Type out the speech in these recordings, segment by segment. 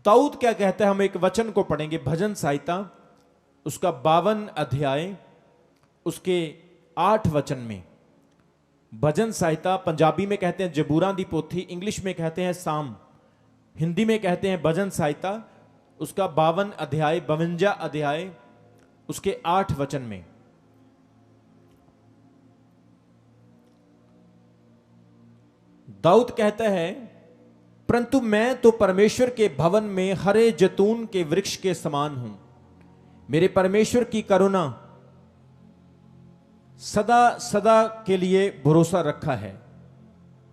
दाऊद क्या कहता है, हम एक वचन को पढ़ेंगे, भजन संहिता उसका 52 अध्याय उसके 8 वचन में। भजन संहिता पंजाबी में कहते हैं जबूरां दी पोथी, इंग्लिश में कहते हैं साम, हिंदी में कहते हैं भजन संहिता उसका 52 अध्याय 52 अध्याय उसके 8 वचन में। दाऊद कहता है, परंतु मैं तो परमेश्वर के भवन में हरे जैतून के वृक्ष के समान हूं, मेरे परमेश्वर की करुणा सदा सदा के लिए भरोसा रखा है।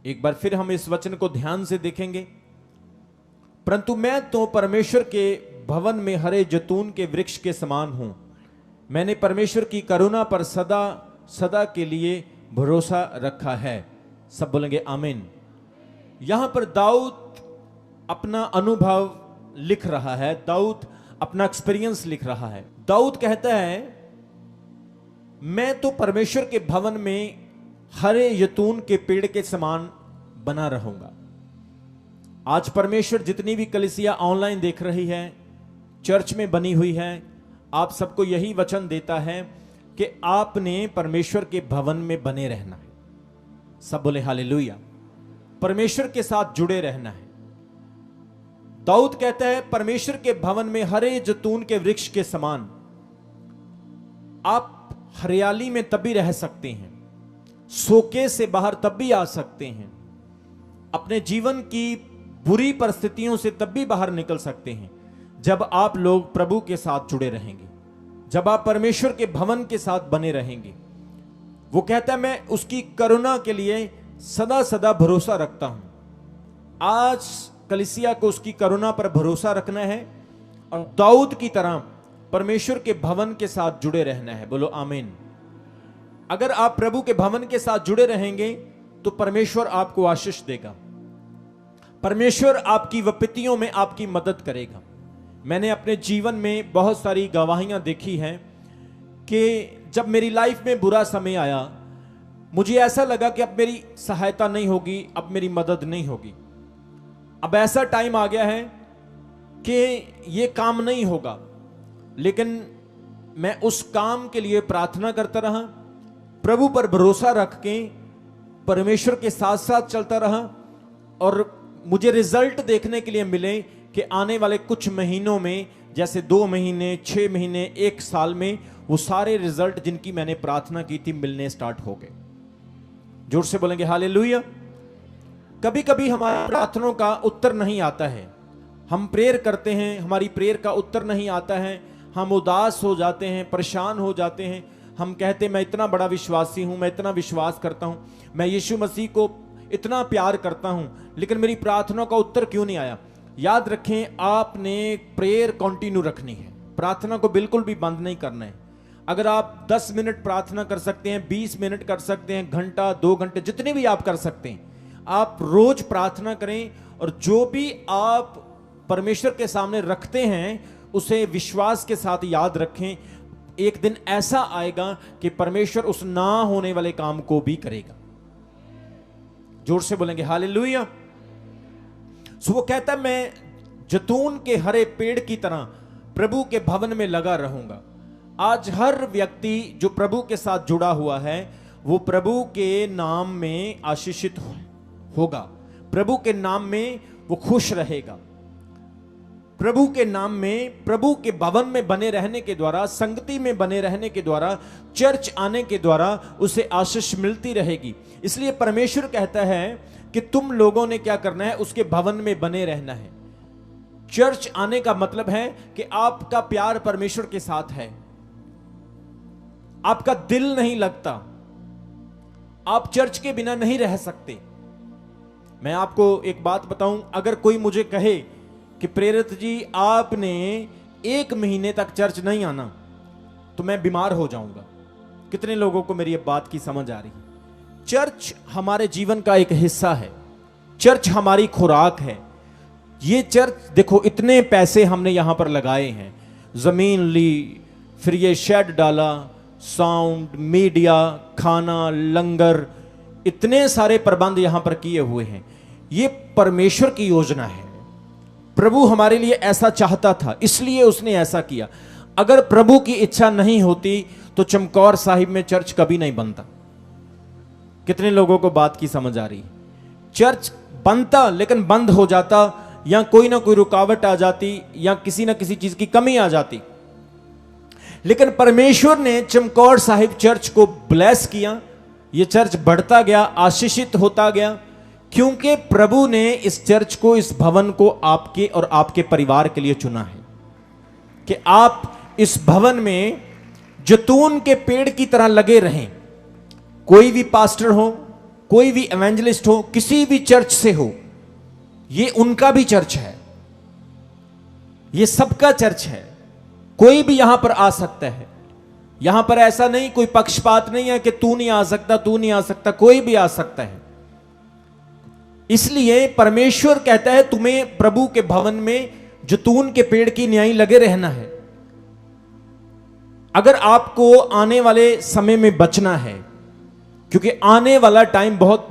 एक बार फिर हम इस वचन को ध्यान से देखेंगे। परंतु मैं तो परमेश्वर के भवन में हरे जैतून के वृक्ष के समान हूं, मैंने परमेश्वर की करुणा पर सदा सदा के लिए भरोसा रखा है। सब बोलेंगे आमीन। यहां पर दाऊद अपना अनुभव लिख रहा है, दाऊद अपना एक्सपीरियंस लिख रहा है। दाऊद कहता है, मैं तो परमेश्वर के भवन में हरे जैतून के पेड़ के समान बना रहूंगा। आज परमेश्वर जितनी भी कलीसिया ऑनलाइन देख रही है, चर्च में बनी हुई है, आप सबको यही वचन देता है कि आपने परमेश्वर के भवन में बने रहना है। सब बोले हालेलुया। परमेश्वर के साथ जुड़े रहना है। दाऊद कहता है, परमेश्वर के भवन में हरे जैतून के वृक्ष के समान। आप हरियाली में तब भी रह सकते हैं, सोके से बाहर तब भी आ सकते हैं, अपने जीवन की बुरी परिस्थितियों से तब भी बाहर निकल सकते हैं जब आप लोग प्रभु के साथ जुड़े रहेंगे, जब आप परमेश्वर के भवन के साथ बने रहेंगे। वो कहता है, मैं उसकी करुणा के लिए सदा सदा भरोसा रखता हूं। आज कलीसिया को उसकी करुणा पर भरोसा रखना है और दाऊद की तरह परमेश्वर के भवन के साथ जुड़े रहना है। बोलो आमीन। अगर आप प्रभु के भवन के साथ जुड़े रहेंगे तो परमेश्वर आपको आशीष देगा, परमेश्वर आपकी विपत्तियों में आपकी मदद करेगा। मैंने अपने जीवन में बहुत सारी गवाहियां देखी हैं कि जब मेरी लाइफ में बुरा समय आया, मुझे ऐसा लगा कि अब मेरी सहायता नहीं होगी, अब मेरी मदद नहीं होगी, अब ऐसा टाइम आ गया है कि ये काम नहीं होगा। लेकिन मैं उस काम के लिए प्रार्थना करता रहा, प्रभु पर भरोसा रख के परमेश्वर के साथ साथ चलता रहा और मुझे रिजल्ट देखने के लिए मिले कि आने वाले कुछ महीनों में, जैसे 2 महीने, 6 महीने, 1 साल में, वो सारे रिजल्ट जिनकी मैंने प्रार्थना की थी मिलने स्टार्ट हो गए। जोर से बोलेंगे हालेलुया। कभी कभी हमारी प्रार्थनाओं का उत्तर नहीं आता है, हम प्रेयर करते हैं, हमारी प्रेयर का उत्तर नहीं आता है, हम उदास हो जाते हैं, परेशान हो जाते हैं। हम कहते हैं, मैं इतना बड़ा विश्वासी हूं, मैं इतना विश्वास करता हूं, मैं यीशु मसीह को इतना प्यार करता हूं, लेकिन मेरी प्रार्थना का उत्तर क्यों नहीं आया। याद रखें, आपने प्रेयर कंटिन्यू रखनी है, प्रार्थना को बिल्कुल भी बंद नहीं करना है। अगर आप 10 मिनट प्रार्थना कर सकते हैं, 20 मिनट कर सकते हैं, घंटा, 2 घंटे, जितने भी आप कर सकते हैं, आप रोज प्रार्थना करें और जो भी आप परमेश्वर के सामने रखते हैं उसे विश्वास के साथ याद रखें। एक दिन ऐसा आएगा कि परमेश्वर उस ना होने वाले काम को भी करेगा। जोर से बोलेंगे हालेलुया। सो वो कहता है, मैं जैतून के हरे पेड़ की तरह प्रभु के भवन में लगा रहूंगा। आज हर व्यक्ति जो प्रभु के साथ जुड़ा हुआ है वो प्रभु के नाम में आशीषित होगा, प्रभु के नाम में वो खुश रहेगा। प्रभु के नाम में, प्रभु के भवन में बने रहने के द्वारा, संगति में बने रहने के द्वारा, चर्च आने के द्वारा उसे आशीष मिलती रहेगी। इसलिए परमेश्वर कहता है कि तुम लोगों ने क्या करना है, उसके भवन में बने रहना है। चर्च आने का मतलब है कि आपका प्यार परमेश्वर के साथ है, आपका दिल नहीं लगता, आप चर्च के बिना नहीं रह सकते। मैं आपको एक बात बताऊं, अगर कोई मुझे कहे कि प्रेरित जी आपने 1 महीने तक चर्च नहीं आना, तो मैं बीमार हो जाऊंगा। कितने लोगों को मेरी बात की समझ आ रही है? चर्च हमारे जीवन का एक हिस्सा है, चर्च हमारी खुराक है। ये चर्च देखो, इतने पैसे हमने यहां पर लगाए हैं, जमीन ली, फिर ये शेड डाला, साउंड, मीडिया, खाना, लंगर, इतने सारे प्रबंध यहां पर किए हुए हैं। ये परमेश्वर की योजना है। प्रभु हमारे लिए ऐसा चाहता था, इसलिए उसने ऐसा किया। अगर प्रभु की इच्छा नहीं होती तो चमकौर साहिब में चर्च कभी नहीं बनता। कितने लोगों को बात की समझ आ रही? चर्च बनता लेकिन बंद हो जाता, या कोई ना कोई रुकावट आ जाती, या किसी ना किसी चीज की कमी आ जाती। लेकिन परमेश्वर ने चमकौर साहिब चर्च को ब्लेस किया, यह चर्च बढ़ता गया, आशीषित होता गया, क्योंकि प्रभु ने इस चर्च को, इस भवन को आपके और आपके परिवार के लिए चुना है कि आप इस भवन में जैतून के पेड़ की तरह लगे रहें। कोई भी पास्टर हो, कोई भी एवेंजलिस्ट हो, किसी भी चर्च से हो, ये उनका भी चर्च है, ये सबका चर्च है। कोई भी यहां पर आ सकता है। यहां पर ऐसा नहीं, कोई पक्षपात नहीं है कि तू नहीं आ सकता, तू नहीं आ सकता, कोई भी आ सकता है। इसलिए परमेश्वर कहता है तुम्हें प्रभु के भवन में जैतून के पेड़ की न्याय लगे रहना है। अगर आपको आने वाले समय में बचना है, क्योंकि आने वाला टाइम बहुत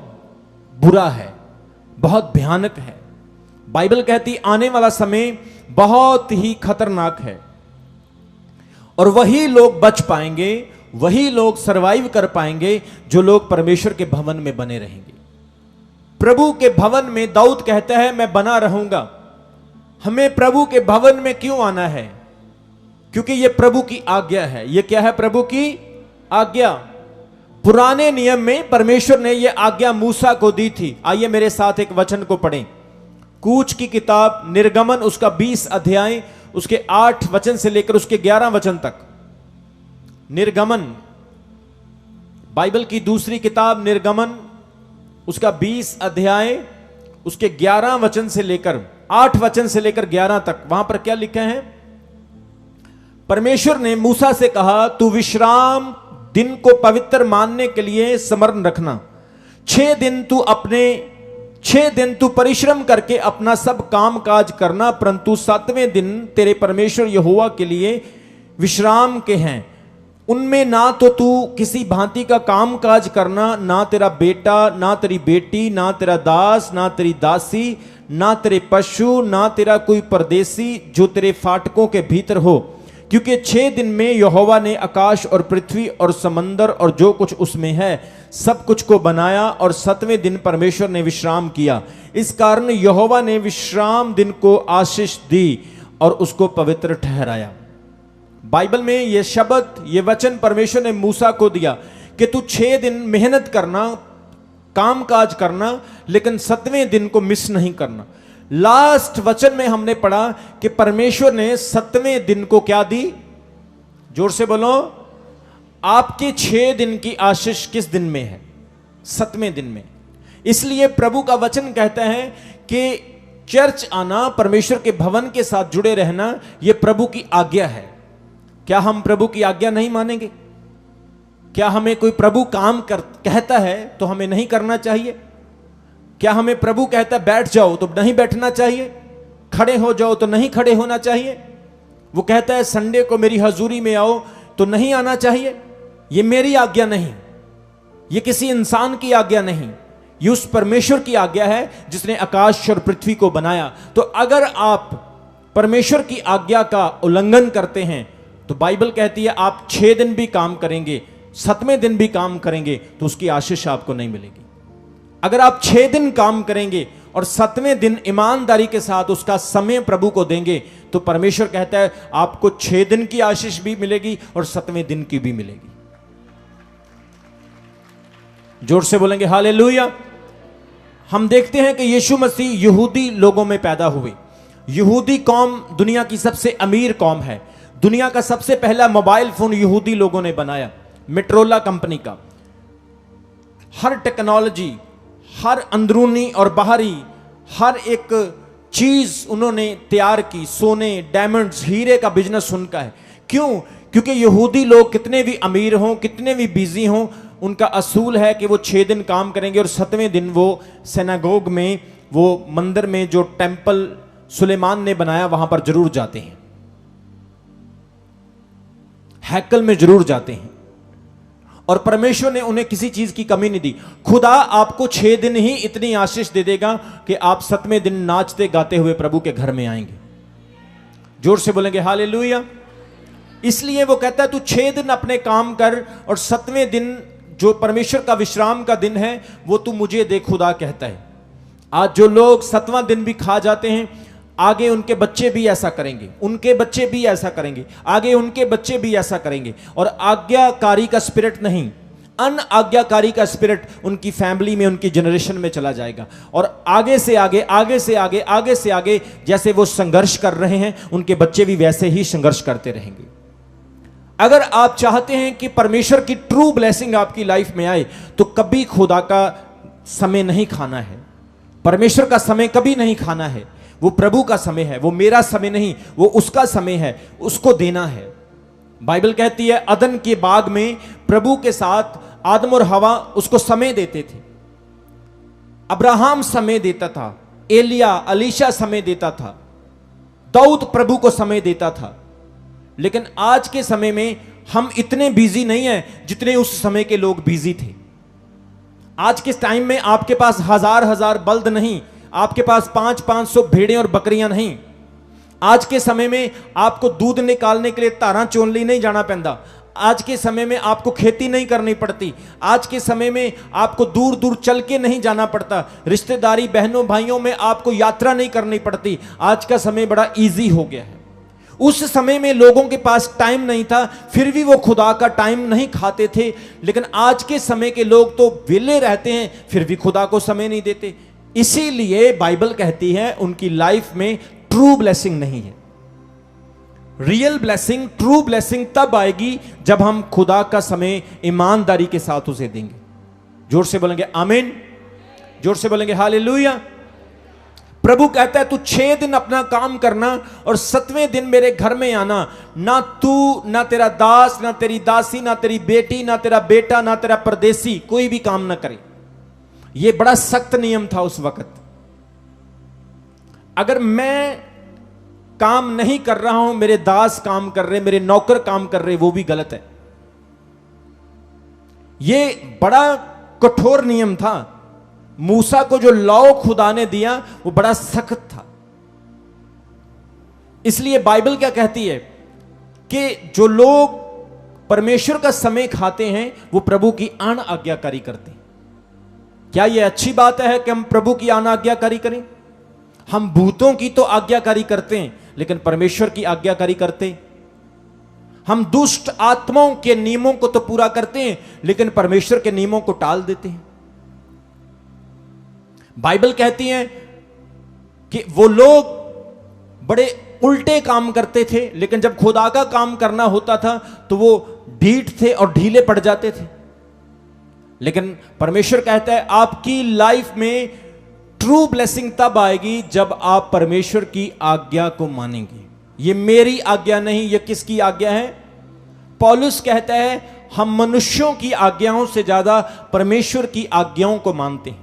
बुरा है, बहुत भयानक है। बाइबल कहती आने वाला समय बहुत ही खतरनाक है, और वही लोग बच पाएंगे, वही लोग सरवाइव कर पाएंगे जो लोग परमेश्वर के भवन में बने रहेंगे। प्रभु के भवन में दाऊद कहता है मैं बना रहूंगा। हमें प्रभु के भवन में क्यों आना है? क्योंकि यह प्रभु की आज्ञा है। यह क्या है? प्रभु की आज्ञा। पुराने नियम में परमेश्वर ने यह आज्ञा मूसा को दी थी। आइए मेरे साथ एक वचन को पढ़ें। कूच की किताब निर्गमन, उसका 20 अध्याय, उसके 8 वचन से लेकर उसके 11 वचन तक। निर्गमन, बाइबल की दूसरी किताब निर्गमन, उसका 20 अध्याय, उसके 11 वचन से लेकर 8 वचन से लेकर 11 तक। वहां पर क्या लिखा है? परमेश्वर ने मूसा से कहा, तू विश्राम दिन को पवित्र मानने के लिए स्मरण रखना। 6 दिन तू परिश्रम करके अपना सब काम काज करना, परंतु 7वें दिन तेरे परमेश्वर यहोवा के लिए विश्राम के हैं। उनमें ना तो तू किसी भांति का काम काज करना, ना तेरा बेटा, ना तेरी बेटी, ना तेरा दास, ना तेरी दासी, ना तेरे पशु, ना तेरा कोई परदेसी जो तेरे फाटकों के भीतर हो, क्योंकि 6 दिन में यहोवा ने आकाश और पृथ्वी और समंदर और जो कुछ उसमें है सब कुछ को बनाया, और 7वें दिन परमेश्वर ने विश्राम किया। इस कारण यहोवा ने विश्राम दिन को आशीष दी और उसको पवित्र ठहराया। बाइबल में यह शब्द, यह वचन परमेश्वर ने मूसा को दिया कि तू 6 दिन मेहनत करना, काम काज करना, लेकिन 7वें दिन को मिस नहीं करना। लास्ट वचन में हमने पढ़ा कि परमेश्वर ने 7वें दिन को क्या दी? जोर से बोलो। आपके 6 दिन की आशीष किस दिन में है? 7वें दिन में। इसलिए प्रभु का वचन कहता है कि चर्च आना, परमेश्वर के भवन के साथ जुड़े रहना, यह प्रभु की आज्ञा है। क्या हम प्रभु की आज्ञा नहीं मानेंगे? क्या हमें कोई प्रभु काम कहता है तो हमें नहीं करना चाहिए? क्या हमें प्रभु कहता है बैठ जाओ तो नहीं बैठना चाहिए? खड़े हो जाओ तो नहीं खड़े होना चाहिए? वो कहता है संडे को मेरी हजूरी में आओ तो नहीं आना चाहिए? ये मेरी आज्ञा नहीं, ये किसी इंसान की आज्ञा नहीं, ये उस परमेश्वर की आज्ञा है जिसने आकाश और पृथ्वी को बनाया। तो अगर आप परमेश्वर की आज्ञा का उल्लंघन करते हैं तो बाइबल कहती है आप 6 दिन भी काम करेंगे, 7वें दिन भी काम करेंगे तो उसकी आशीष आपको नहीं मिलेगी। अगर आप 6 दिन काम करेंगे और 7वें दिन ईमानदारी के साथ उसका समय प्रभु को देंगे तो परमेश्वर कहता है आपको 6 दिन की आशीष भी मिलेगी और 7वें दिन की भी मिलेगी। जोर से बोलेंगे हालेलुया। हम देखते हैं कि यीशु मसीह यहूदी लोगों में पैदा हुए। यहूदी कौम दुनिया की सबसे अमीर कौम है। दुनिया का सबसे पहला मोबाइल फोन यहूदी लोगों ने बनाया, मेट्रोला कंपनी का। हर टेक्नोलॉजी, हर अंदरूनी और बाहरी हर एक चीज उन्होंने तैयार की। सोने, डायमंड्स, हीरे का बिजनेस उनका है। क्यों? क्योंकि यहूदी लोग कितने भी अमीर हों, कितने भी बिजी हों, उनका असूल है कि वो 6 दिन काम करेंगे और 7वें दिन वो सिनेगोग में, वो मंदिर में जो टेंपल सुलेमान ने बनाया वहां पर जरूर जाते हैं, हैकल में जरूर जाते हैं। और परमेश्वर ने उन्हें किसी चीज की कमी नहीं दी। खुदा आपको 6 दिन ही इतनी आशीष दे देगा कि आप 7वें दिन नाचते गाते हुए प्रभु के घर में आएंगे। जोर से बोलेंगे हालेलुया। इसलिए वो कहता है तू 6 दिन अपने काम कर और 7वें दिन जो परमेश्वर का विश्राम का दिन है वो तू मुझे दे, खुदा कहता है। आज जो लोग 7वां दिन भी खा जाते हैं, आगे उनके बच्चे भी ऐसा करेंगे, उनके बच्चे भी ऐसा करेंगे, आगे उनके बच्चे भी ऐसा करेंगे। और आज्ञाकारी का स्पिरिट नहीं, अनआज्ञाकारी का स्पिरिट उनकी फैमिली में, उनकी जनरेशन में चला जाएगा। और आगे से आगे, आगे से आगे, आगे से आगे जैसे वो संघर्ष कर रहे हैं, उनके बच्चे भी वैसे ही संघर्ष करते रहेंगे। अगर आप चाहते हैं कि परमेश्वर की ट्रू ब्लेसिंग आपकी लाइफ में आए तो कभी खुदा का समय नहीं खाना है, परमेश्वर का समय कभी नहीं खाना है। वो प्रभु का समय है, वो मेरा समय नहीं, वो उसका समय है, उसको देना है। बाइबल कहती है अदन के बाग में प्रभु के साथ आदम और हवा उसको समय देते थे। अब्राहम समय देता था, एलिया अलीशा समय देता था, दाऊद प्रभु को समय देता था। लेकिन आज के समय में हम इतने बिजी नहीं हैं जितने उस समय के लोग बिजी थे। आज के टाइम में आपके पास हजार बल्द नहीं, आपके पास 500 भेड़ें और बकरियां नहीं। आज के समय में आपको दूध निकालने के लिए तारा चोनली नहीं जाना पैंदा। आज के समय में आपको खेती नहीं करनी पड़ती। आज के समय में आपको दूर दूर चल के नहीं जाना पड़ता। रिश्तेदारी बहनों भाइयों में आपको यात्रा नहीं करनी पड़ती। आज का समय बड़ा इजी हो गया है। उस समय में लोगों के पास टाइम नहीं था, फिर भी वो खुदा का टाइम नहीं खाते थे। लेकिन आज के समय के लोग तो विले रहते हैं, फिर भी खुदा को समय नहीं देते। इसीलिए बाइबल कहती है उनकी लाइफ में ट्रू ब्लेसिंग नहीं है। रियल ब्लेसिंग, ट्रू ब्लेसिंग तब आएगी जब हम खुदा का समय ईमानदारी के साथ उसे देंगे। जोर से बोलेंगे आमीन, जोर से बोलेंगे हालेलुया। प्रभु कहता है तू 6 दिन अपना काम करना और 7वें दिन मेरे घर में आना। ना तू, ना तेरा दास, ना तेरी दासी, ना तेरी बेटी, ना तेरा बेटा, ना तेरा परदेसी कोई भी काम ना करे। यह बड़ा सख्त नियम था उस वक्त। अगर मैं काम नहीं कर रहा हूं, मेरे दास काम कर रहे, मेरे नौकर काम कर रहे, वो भी गलत है। यह बड़ा कठोर नियम था। मूसा को जो लॉ खुदा ने दिया वो बड़ा सख्त था। इसलिए बाइबल क्या कहती है कि जो लोग परमेश्वर का समय खाते हैं वो प्रभु की अनाज्ञाकारी करते हैं। क्या यह अच्छी बात है कि हम प्रभु की अनाज्ञाकारी करें? हम भूतों की तो आज्ञाकारी करते हैं लेकिन परमेश्वर की आज्ञाकारी करते। हम दुष्ट आत्माओं के नियमों को तो पूरा करते हैं लेकिन परमेश्वर के नियमों को टाल देते हैं। बाइबल कहती है कि वो लोग बड़े उल्टे काम करते थे लेकिन जब खुदा का काम करना होता था तो वो ढीठ थे और ढीले पड़ जाते थे। लेकिन परमेश्वर कहता है आपकी लाइफ में ट्रू ब्लेसिंग तब आएगी जब आप परमेश्वर की आज्ञा को मानेंगे। ये मेरी आज्ञा नहीं, ये किसकी आज्ञा है? पौलुस कहता है हम मनुष्यों की आज्ञाओं से ज्यादा परमेश्वर की आज्ञाओं को मानते हैं।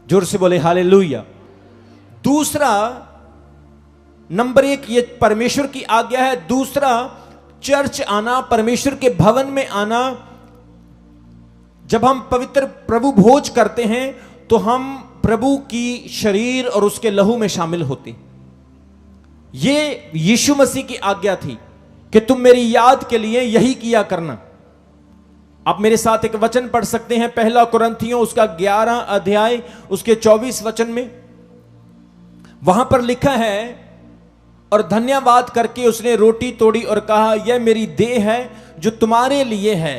जोर से बोले हालेलुया। दूसरा, नंबर 1 ये परमेश्वर की आज्ञा है। दूसरा, चर्च आना, परमेश्वर के भवन में आना। जब हम पवित्र प्रभु भोज करते हैं तो हम प्रभु की शरीर और उसके लहू में शामिल होते। ये यीशु मसीह की आज्ञा थी कि तुम मेरी याद के लिए यही किया करना। आप मेरे साथ एक वचन पढ़ सकते हैं, 1 कुरिन्थियों उसका 11 अध्याय उसके 24 वचन में। वहां पर लिखा है और धन्यवाद करके उसने रोटी तोड़ी और कहा यह मेरी देह है जो तुम्हारे लिए है,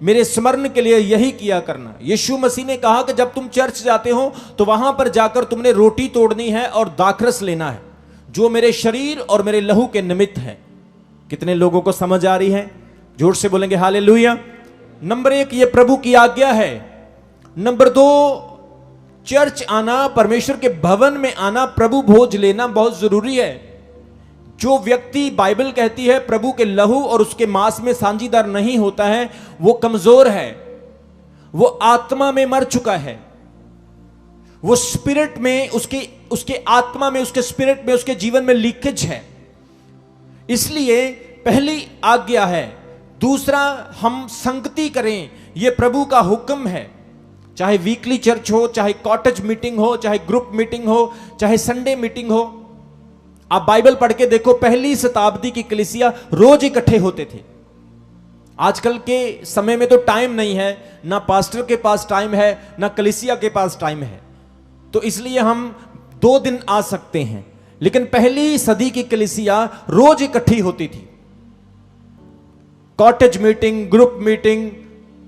मेरे स्मरण के लिए यही किया करना। यीशु मसीह ने कहा कि जब तुम चर्च जाते हो तो वहां पर जाकर तुमने रोटी तोड़नी है और दाखरस लेना है जो मेरे शरीर और मेरे लहू के निमित्त है। कितने लोगों को समझ आ रही है? जोर से बोलेंगे हालेलुया। नंबर 1 ये प्रभु की आज्ञा है। नंबर 2 चर्च आना, परमेश्वर के भवन में आना, प्रभु भोज लेना बहुत जरूरी है। जो व्यक्ति, बाइबल कहती है, प्रभु के लहू और उसके मांस में साझीदार नहीं होता है वो कमजोर है, वो आत्मा में मर चुका है, वो स्पिरिट में, उसके आत्मा में, उसके स्पिरिट में, उसके जीवन में लीकेज है। इसलिए पहली आज्ञा है दूसरा, हम संगति करें, यह प्रभु का हुक्म है। चाहे वीकली चर्च हो, चाहे कॉटेज मीटिंग हो, चाहे ग्रुप मीटिंग हो, चाहे संडे मीटिंग हो। आप बाइबल पढ़ के देखो, पहली शताब्दी की कलीसिया रोज इकट्ठे होते थे। आजकल के समय में तो टाइम नहीं है, ना पास्टर के पास टाइम है, ना कलीसिया के पास टाइम है, तो इसलिए हम 2 दिन आ सकते हैं। लेकिन पहली सदी की कलीसिया रोज इकट्ठी होती थी। Cottage meeting, group meeting,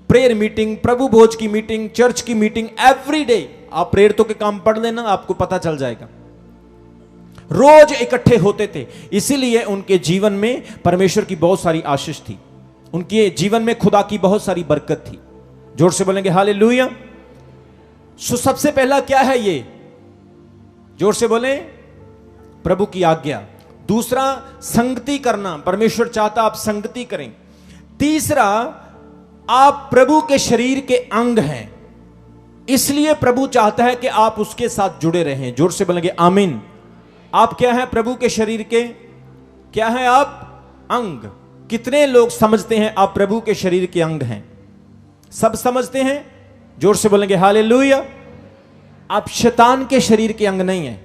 prayer meeting, प्रभु भोज की मीटिंग, चर्च की मीटिंग, एवरी डे। आप प्रेयर तो के काम पढ़ लेना, आपको पता चल जाएगा। रोज इकट्ठे होते थे, इसीलिए उनके जीवन में परमेश्वर की बहुत सारी आशीष थी, उनके जीवन में खुदा की बहुत सारी बरकत थी। जोर से बोलेंगे हालेलुया। सो सबसे पहला क्या है ये? जोर से बोलें, प्रभु की आज्ञा। दूसरा, संगति करना, परमेश्वर चाहता आप संगति करें। तीसरा, आप प्रभु के शरीर के अंग हैं, इसलिए प्रभु चाहता है कि आप उसके साथ जुड़े रहें। जोर से बोलेंगे आमीन। आप क्या हैं? प्रभु के शरीर के क्या हैं आप? अंग। कितने लोग समझते हैं आप प्रभु के शरीर के अंग हैं? सब समझते हैं? जोर से बोलेंगे हालेलुया। आप शैतान के शरीर के अंग नहीं हैं।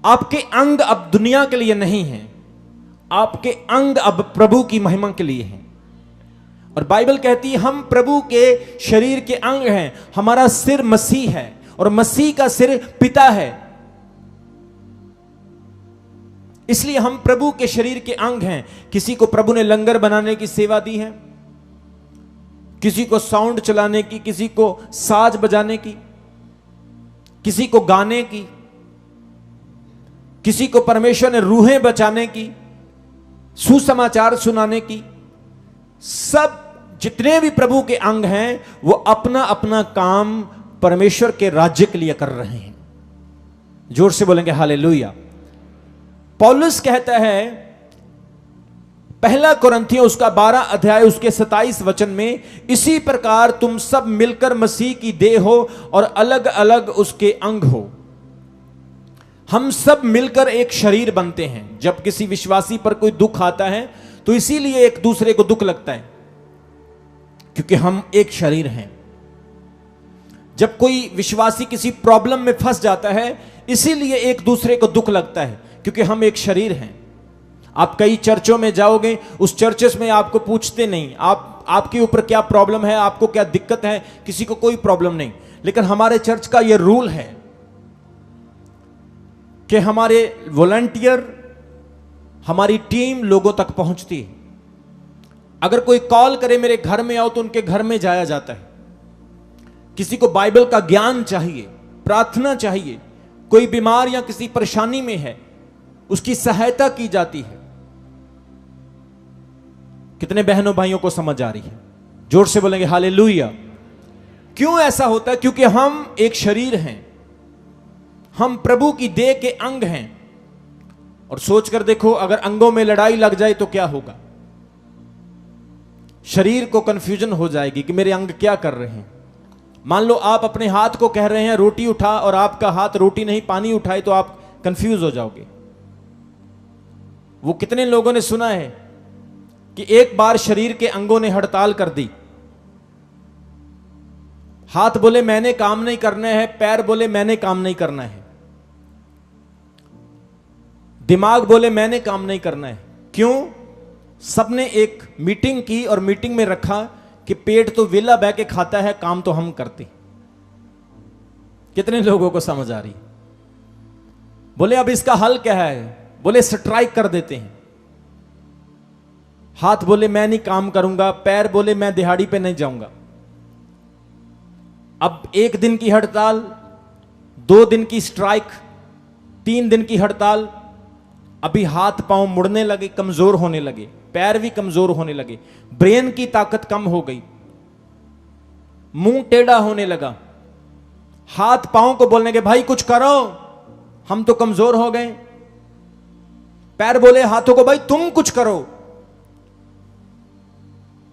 आपके अंग अब दुनिया के लिए नहीं हैं, आपके अंग अब प्रभु की महिमा के लिए हैं। और बाइबल कहती है हम प्रभु के शरीर के अंग हैं। हमारा सिर मसीह है और मसीह का सिर पिता है, इसलिए हम प्रभु के शरीर के अंग हैं। किसी को प्रभु ने लंगर बनाने की सेवा दी है, किसी को साउंड चलाने की, किसी को साज बजाने की, किसी को गाने की, किसी को परमेश्वर ने रूहें बचाने की, सुसमाचार सुनाने की। सब जितने भी प्रभु के अंग हैं वो अपना अपना काम परमेश्वर के राज्य के लिए कर रहे हैं। जोर से बोलेंगे हालेलुया। पौलुस कहता है पहला कुरिन्थियों उसका 12 अध्याय उसके 27 वचन में, इसी प्रकार तुम सब मिलकर मसीह की देह हो और अलग अलग उसके अंग हो। हम सब मिलकर एक शरीर बनते हैं। जब किसी विश्वासी पर कोई दुख आता है तो इसीलिए एक दूसरे को दुख लगता है, क्योंकि हम एक शरीर हैं। जब कोई विश्वासी किसी प्रॉब्लम में फंस जाता है, इसीलिए एक दूसरे को दुख लगता है, क्योंकि हम एक शरीर हैं। आप कई चर्चों में जाओगे, उस चर्चेस में आपको पूछते नहीं आपके ऊपर क्या प्रॉब्लम है, आपको क्या दिक्कत है, किसी को कोई प्रॉब्लम नहीं। लेकिन हमारे चर्च का यह रूल है कि हमारे वॉलंटियर, हमारी टीम लोगों तक पहुंचती है। अगर कोई कॉल करे मेरे घर में आओ, तो उनके घर में जाया जाता है। किसी को बाइबल का ज्ञान चाहिए, प्रार्थना चाहिए, कोई बीमार या किसी परेशानी में है, उसकी सहायता की जाती है। कितने बहनों भाइयों को समझ आ रही है? जोर से बोलेंगे हालेलुया। क्यों ऐसा होता है? क्योंकि हम एक शरीर हैं, हम प्रभु की देह के अंग हैं। और सोच कर देखो, अगर अंगों में लड़ाई लग जाए तो क्या होगा? शरीर को कंफ्यूजन हो जाएगी कि मेरे अंग क्या कर रहे हैं। मान लो आप अपने हाथ को कह रहे हैं रोटी उठा, और आपका हाथ रोटी नहीं पानी उठाए, तो आप कंफ्यूज हो जाओगे। वो कितने लोगों ने सुना है कि एक बार शरीर के अंगों ने हड़ताल कर दी। हाथ बोले मैंने काम नहीं करना है, पैर बोले मैंने काम नहीं करना है, दिमाग बोले मैंने काम नहीं करना है। क्यों? सबने एक मीटिंग की और मीटिंग में रखा कि पेट तो वेला बह के खाता है, काम तो हम करते। कितने लोगों को समझ आ रही? बोले अब इसका हल क्या है? बोले स्ट्राइक कर देते हैं। हाथ बोले मैं नहीं काम करूंगा, पैर बोले मैं दिहाड़ी पे नहीं जाऊंगा। अब 1 दिन की हड़ताल, 2 दिन की स्ट्राइक, 3 दिन की हड़ताल। अभी हाथ पांव मुड़ने लगे, कमजोर होने लगे, पैर भी कमजोर होने लगे, ब्रेन की ताकत कम हो गई, मुंह टेढ़ा होने लगा। हाथ पांव को बोलने के भाई कुछ करो, हम तो कमजोर हो गए। पैर बोले हाथों को भाई तुम कुछ करो।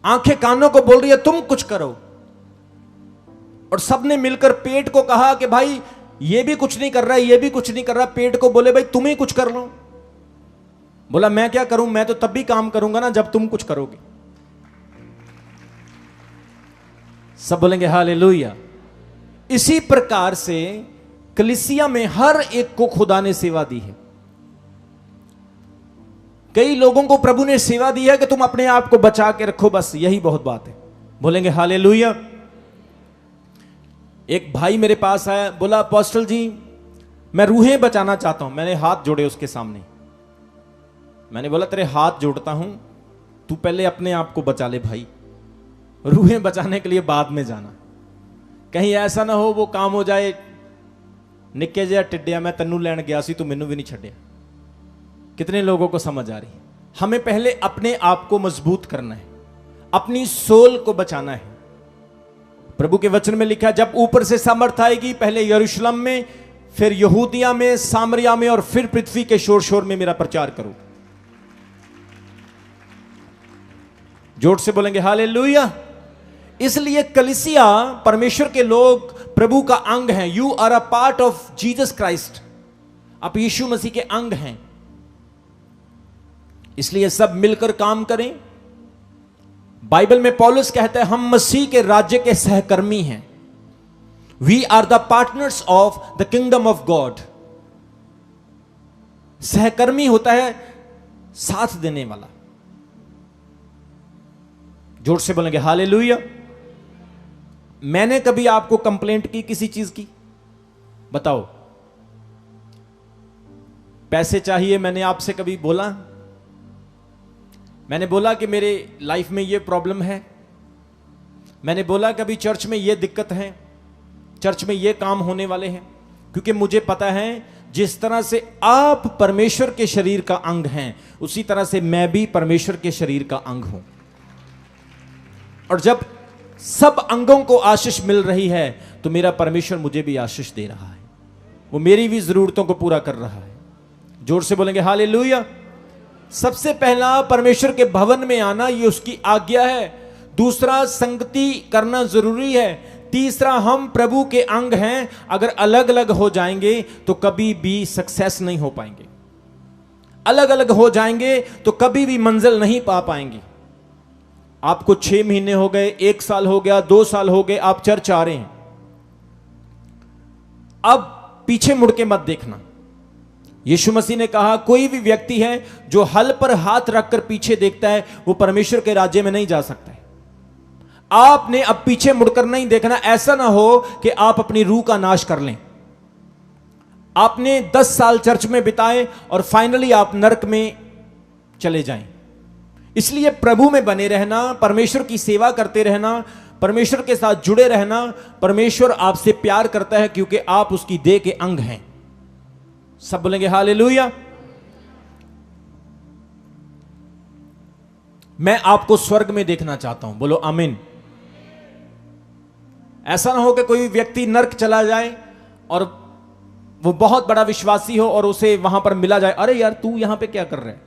आंखें कानों को बोल रही है तुम कुछ करो। और सबने मिलकर पेट को कहा कि भाई ये भी कुछ नहीं कर रहा है, ये भी कुछ नहीं कर रहा। पेट को बोले भाई तुम ही कुछ कर लो। बोला मैं क्या करूं, मैं तो तब भी काम करूंगा ना जब तुम कुछ करोगे। सब बोलेंगे हालेलुया। इसी प्रकार से कलीसिया में हर एक को खुदा ने सेवा दी है। कई लोगों को प्रभु ने सेवा दी है कि तुम अपने आप को बचा के रखो, बस यही बहुत बात है। बोलेंगे हालेलुया। एक भाई मेरे पास आया, बोला अपोस्टल जी मैं रूहें बचाना चाहता हूं। मैंने हाथ जोड़े उसके सामने। मैंने बोला तेरे हाथ जोड़ता हूं, तू पहले अपने आप को बचा ले भाई, रूहें बचाने के लिए बाद में जाना। कहीं ऐसा ना हो वो काम हो जाए, निक्के जिहा टिड्डिया मैं तन्नू लैन गया सी, तू मैनू भी नहीं छड्डिया। कितने लोगों को समझ आ रही है? हमें पहले अपने आप को मजबूत करना है, अपनी सोल को बचाना है। प्रभु के वचन में लिखा, जब ऊपर से सामर्थ आएगी, पहले यरूशलेम में, फिर यहूदिया में, सामरिया में और फिर पृथ्वी के शोर शोर में मेरा प्रचार करो। जोर से बोलेंगे हालेलुया। इसलिए कलीसिया परमेश्वर के लोग प्रभु का अंग हैं। You are a part of Jesus Christ. आप यीशु मसीह के अंग हैं। इसलिए सब मिलकर काम करें। बाइबल में पौलुस कहता है हम मसीह के राज्य के सहकर्मी हैं। We are the partners of the kingdom of God. सहकर्मी होता है साथ देने वाला। जोर से बोलेंगे हालेलुया। मैंने कभी आपको कंप्लेंट की किसी चीज की? बताओ। पैसे चाहिए, मैंने आपसे कभी बोला? मैंने बोला कि मेरे लाइफ में ये प्रॉब्लम है? मैंने बोला कभी चर्च में ये दिक्कत है, चर्च में ये काम होने वाले हैं? क्योंकि मुझे पता है जिस तरह से आप परमेश्वर के शरीर का अंग हैं, उसी तरह से मैं भी परमेश्वर के शरीर का अंग हूं। और जब सब अंगों को आशीष मिल रही है तो मेरा परमेश्वर मुझे भी आशीष दे रहा है, वो मेरी भी जरूरतों को पूरा कर रहा है। जोर से बोलेंगे हालेलुया। सबसे पहला परमेश्वर के भवन में आना, ये उसकी आज्ञा है। दूसरा संगति करना जरूरी है। तीसरा हम प्रभु के अंग हैं। अगर अलग अलग हो जाएंगे तो कभी भी सक्सेस नहीं हो पाएंगे। अलग अलग हो जाएंगे तो कभी भी मंजिल नहीं पा पाएंगे। आपको 6 महीने हो गए, 1 साल हो गया, 2 साल हो गए, आप चर्च आ रहे हैं। अब पीछे मुड़ के मत देखना। यीशु मसीह ने कहा कोई भी व्यक्ति है जो हल पर हाथ रखकर पीछे देखता है वो परमेश्वर के राज्य में नहीं जा सकता है। आपने अब पीछे मुड़कर नहीं देखना। ऐसा ना हो कि आप अपनी रूह का नाश कर लें। आपने 10 साल चर्च में बिताए और फाइनली आप नरक में चले जाएं। इसलिए प्रभु में बने रहना, परमेश्वर की सेवा करते रहना, परमेश्वर के साथ जुड़े रहना। परमेश्वर आपसे प्यार करता है क्योंकि आप उसकी देह के अंग हैं। सब बोलेंगे हालेलुया। मैं आपको स्वर्ग में देखना चाहता हूं। बोलो आमीन। ऐसा ना हो कि कोई व्यक्ति नरक चला जाए और वो बहुत बड़ा विश्वासी हो और उसे वहां पर मिला जाए, अरे यार तू यहां पे क्या कर रहा है,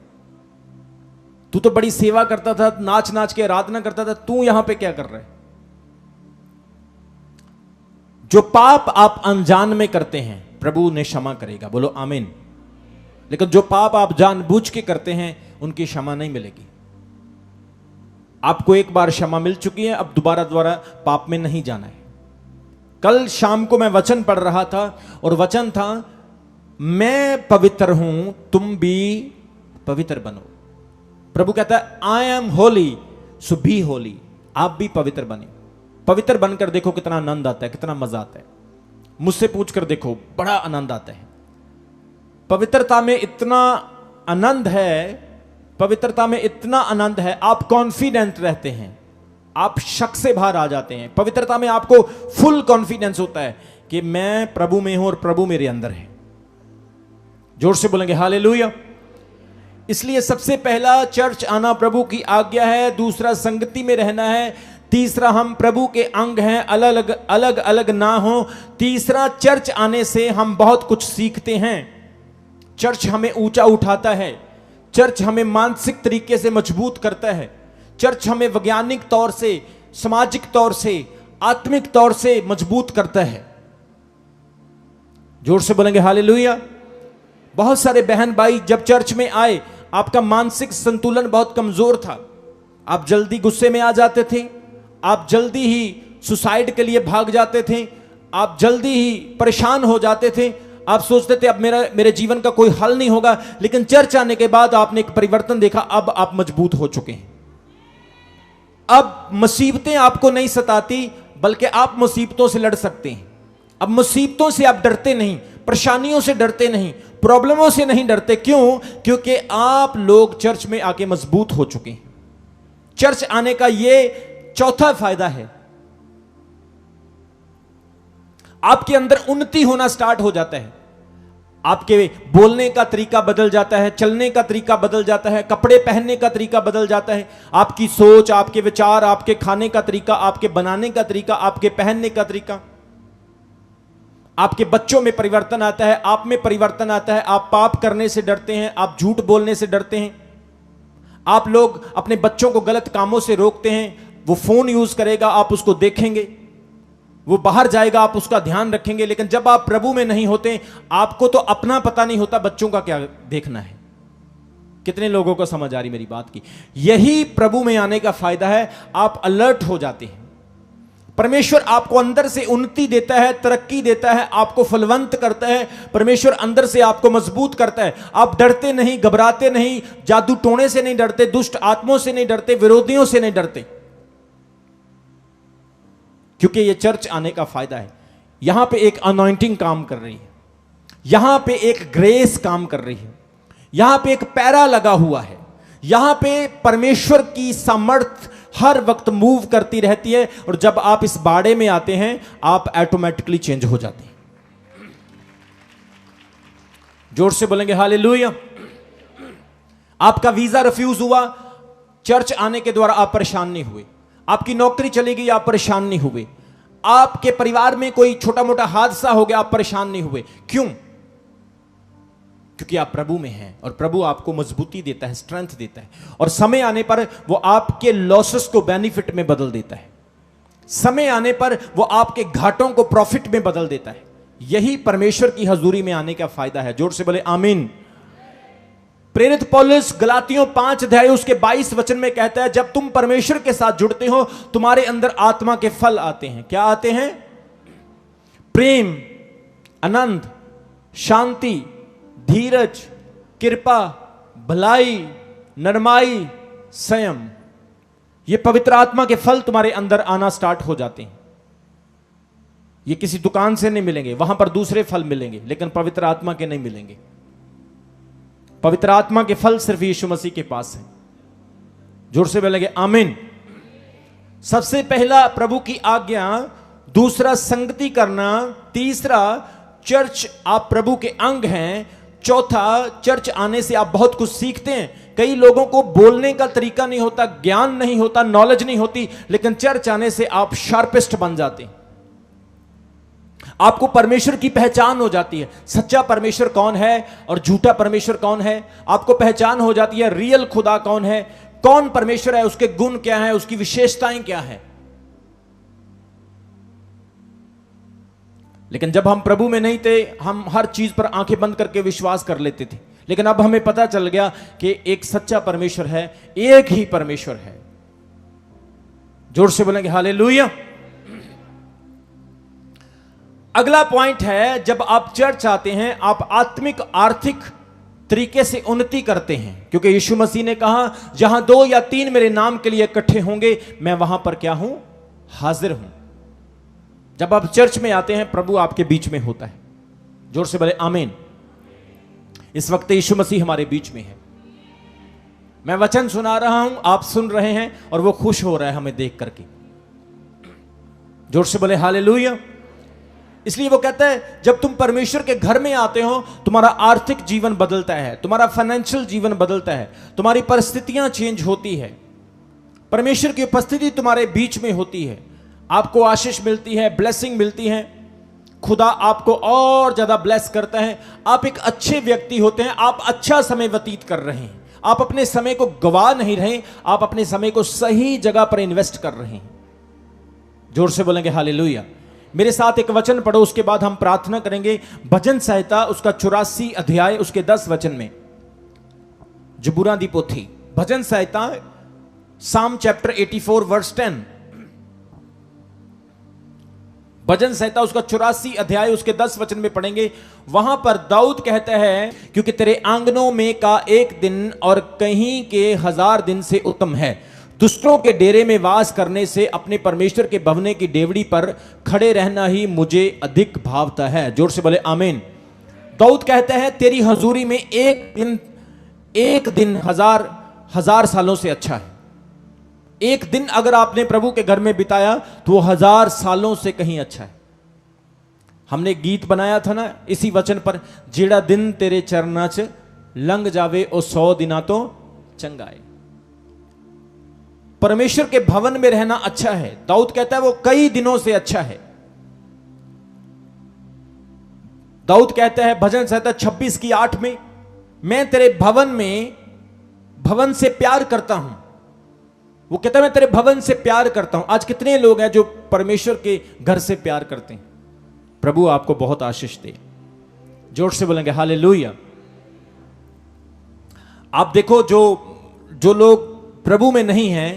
तू तो बड़ी सेवा करता था, नाच नाच के आराधना करता था, तू यहां पे क्या कर रहा है। जो पाप आप अनजान में करते हैं प्रभु ने क्षमा करेगा। बोलो आमीन। लेकिन जो पाप आप जानबूझ के करते हैं उनकी क्षमा नहीं मिलेगी। आपको एक बार क्षमा मिल चुकी है, अब दोबारा पाप में नहीं जाना है। कल शाम को मैं वचन पढ़ रहा था और वचन था मैं पवित्र हूं, तुम भी पवित्र बनो। प्रभु कहता है I am holy so be holy. आप भी पवित्र बने। पवित्र बनकर देखो कितना आनंद आता है, कितना मजा आता है। मुझसे पूछकर देखो, बड़ा आनंद आता है। पवित्रता में इतना आनंद है, पवित्रता में इतना आनंद है, आप कॉन्फिडेंट रहते हैं, आप शक से बाहर आ जाते हैं। पवित्रता में आपको फुल कॉन्फिडेंस होता है कि मैं प्रभु में हूं और प्रभु मेरे अंदर है। जोर से बोलेंगे हालेलुया। इसलिए सबसे पहला चर्च आना प्रभु की आज्ञा है। दूसरा संगति में रहना है। तीसरा हम प्रभु के अंग हैं, अलग अलग ना हो। तीसरा चर्च आने से हम बहुत कुछ सीखते हैं। चर्च हमें ऊंचा उठाता है। चर्च हमें मानसिक तरीके से मजबूत करता है। चर्च हमें वैज्ञानिक तौर से, सामाजिक तौर से, आत्मिक तौर से मजबूत करता है। जोर से बोलेंगे हालेलुया। बहुत सारे बहन भाई जब चर्च में आए, आपका मानसिक संतुलन बहुत कमजोर था, आप जल्दी गुस्से में आ जाते थे, आप जल्दी ही सुसाइड के लिए भाग जाते थे, आप जल्दी ही परेशान हो जाते थे, आप सोचते थे अब मेरे जीवन का कोई हल नहीं होगा। लेकिन चर्च आने के बाद आपने एक परिवर्तन देखा, अब आप मजबूत हो चुके हैं। अब मुसीबतें आपको नहीं सताती, बल्कि आप मुसीबतों से लड़ सकते हैं। अब मुसीबतों से आप डरते नहीं, परेशानियों से डरते नहीं, प्रॉब्लमों से नहीं डरते। क्यों? क्योंकि आप लोग चर्च में आके मजबूत हो चुके हैं। चर्च आने का यह चौथा फायदा है, आपके अंदर उन्नति होना स्टार्ट हो जाता है। आपके बोलने का तरीका बदल जाता है, चलने का तरीका बदल जाता है, कपड़े पहनने का तरीका बदल जाता है, आपकी सोच, आपके विचार, आपके खाने का तरीका, आपके बनाने का तरीका, आपके पहनने का तरीका, आपके बच्चों में परिवर्तन आता है, आप में परिवर्तन आता है। आप पाप करने से डरते हैं, आप झूठ बोलने से डरते हैं, आप लोग अपने बच्चों को गलत कामों से रोकते हैं। वो फोन यूज करेगा, आप उसको देखेंगे, वो बाहर जाएगा, आप उसका ध्यान रखेंगे। लेकिन जब आप प्रभु में नहीं होते, आपको तो अपना पता नहीं होता, बच्चों का क्या देखना है। कितने लोगों को समझ आ रही मेरी बात की? यही प्रभु में आने का फायदा है, आप अलर्ट हो जाते हैं। परमेश्वर आपको अंदर से उन्नति देता है, तरक्की देता है, आपको फलवंत करता है। परमेश्वर अंदर से आपको मजबूत करता है। आप डरते नहीं, घबराते नहीं, जादू टोने से नहीं डरते, दुष्ट आत्माओं से नहीं डरते, विरोधियों से नहीं डरते, क्योंकि यह चर्च आने का फायदा है। यहां पे एक अनॉइंटिंग काम कर रही है, यहां पे एक ग्रेस काम कर रही है, यहां पे एक पैरा लगा हुआ है, यहां पे परमेश्वर की सामर्थ हर वक्त मूव करती रहती है। और जब आप इस बाड़े में आते हैं, आप ऑटोमेटिकली चेंज हो जाते हैं। जोर से बोलेंगे हालेलुया। आपका वीजा रिफ्यूज हुआ, चर्च आने के द्वारा आप परेशान नहीं हुए। आपकी नौकरी चली गई, आप परेशान नहीं हुए। आपके परिवार में कोई छोटा मोटा हादसा हो गया, आप परेशान नहीं हुए। क्यों? क्योंकि आप प्रभु में हैं और प्रभु आपको मजबूती देता है, स्ट्रेंथ देता है, और समय आने पर वो आपके लॉसेस को बेनिफिट में बदल देता है। समय आने पर वो आपके घाटों को प्रॉफिट में बदल देता है। यही परमेश्वर की हजूरी में आने का फायदा है। जोर से बोले आमीन। प्रेरित पौलुस गलातियों 5 अध्याय उसके 22 वचन में कहता है, जब तुम परमेश्वर के साथ जुड़ते हो, तुम्हारे अंदर आत्मा के फल आते हैं। क्या आते हैं? प्रेम, आनंद, शांति, धीरज, कृपा, भलाई, नरमाई, संयम। ये पवित्र आत्मा के फल तुम्हारे अंदर आना स्टार्ट हो जाते हैं। ये किसी दुकान से नहीं मिलेंगे, वहां पर दूसरे फल मिलेंगे, लेकिन पवित्र आत्मा के नहीं मिलेंगे। पवित्र आत्मा के फल सिर्फ यीशु मसीह के पास है। जोर से बोलेंगे आमीन। सबसे पहला प्रभु की आज्ञा, दूसरा संगति करना, तीसरा चर्च आप प्रभु के अंग हैं, चौथा चर्च आने से आप बहुत कुछ सीखते हैं। कई लोगों को बोलने का तरीका नहीं होता, ज्ञान नहीं होता, नॉलेज नहीं होती, लेकिन चर्च आने से आप शार्पेस्ट बन जाते हैं। आपको परमेश्वर की पहचान हो जाती है, सच्चा परमेश्वर कौन है और झूठा परमेश्वर कौन है। आपको पहचान हो जाती है, रियल खुदा कौन है, कौन परमेश्वर है, उसके गुण क्या है, उसकी विशेषताएं क्या है। लेकिन जब हम प्रभु में नहीं थे, हम हर चीज पर आंखें बंद करके विश्वास कर लेते थे। लेकिन अब हमें पता चल गया कि एक सच्चा परमेश्वर है, एक ही परमेश्वर है। जोर से बोलेंगे हालेलुया। अगला पॉइंट है, जब आप चर्च आते हैं, आप आत्मिक आर्थिक तरीके से उन्नति करते हैं, क्योंकि यीशु मसीह ने कहा, जहां 2 या 3 मेरे नाम के लिए इकट्ठे होंगे, मैं वहां पर क्या हूं? हाजिर हूं। जब आप चर्च में आते हैं, प्रभु आपके बीच में होता है। जोर से बोले आमीन। इस वक्त यीशु मसीह हमारे बीच में है। मैं वचन सुना रहा हूं, आप सुन रहे हैं, और वो खुश हो रहा है हमें देख करके। जोर से बोले हालेलुया। इसलिए वो कहता है, जब तुम परमेश्वर के घर में आते हो, तुम्हारा आर्थिक जीवन बदलता है, तुम्हारा फाइनेंशियल जीवन बदलता है, तुम्हारी परिस्थितियां चेंज होती है, परमेश्वर की उपस्थिति तुम्हारे बीच में होती है, आपको आशीष मिलती है, ब्लेसिंग मिलती है, खुदा आपको और ज्यादा ब्लेस करता है। आप एक अच्छे व्यक्ति होते हैं, आप अच्छा समय व्यतीत कर रहे हैं, आप अपने समय को गवा नहीं रहे, आप अपने समय को सही जगह पर इन्वेस्ट कर रहे हैं। जोर से बोलेंगे हालेलुया। मेरे साथ एक वचन पढ़ो, उसके बाद हम प्रार्थना करेंगे। भजन संहिता उसका 84 अध्याय उसके 10 वचन में, जबूरां दी पोथी भजन संहिता साम चैप्टर 84 वर्स 10। भजन संहिता उसका 84 अध्याय उसके 10 वचन में पढ़ेंगे। वहां पर दाऊद कहता है, क्योंकि तेरे आंगनों में का एक दिन और कहीं के 1000 दिन से उत्तम है। दुष्टों के डेरे में वास करने से अपने परमेश्वर के भवने की डेवड़ी पर खड़े रहना ही मुझे अधिक भावता है। जोर से बोले आमीन। दाऊद कहता है, तेरी हजूरी में एक दिन हजार सालों से अच्छा है। एक दिन अगर आपने प्रभु के घर में बिताया तो वो 1000 सालों से कहीं अच्छा है। हमने गीत बनाया था ना इसी वचन पर, जेड़ा दिन तेरे चरना च लंघ जावे ओ 100 दिना तो चंगाए। परमेश्वर के भवन में रहना अच्छा है। दाऊद कहता है वो कई दिनों से अच्छा है। दाऊद कहता है भजन संहिता 26 की 8 में, मैं तेरे भवन से प्यार करता हूं। वो कहता है मैं तेरे भवन से प्यार करता हूं। आज कितने लोग हैं जो परमेश्वर के घर से प्यार करते हैं? प्रभु आपको बहुत आशीष दे। जोर से बोलेंगे हालेलुया। आप देखो जो लोग प्रभु में नहीं हैं,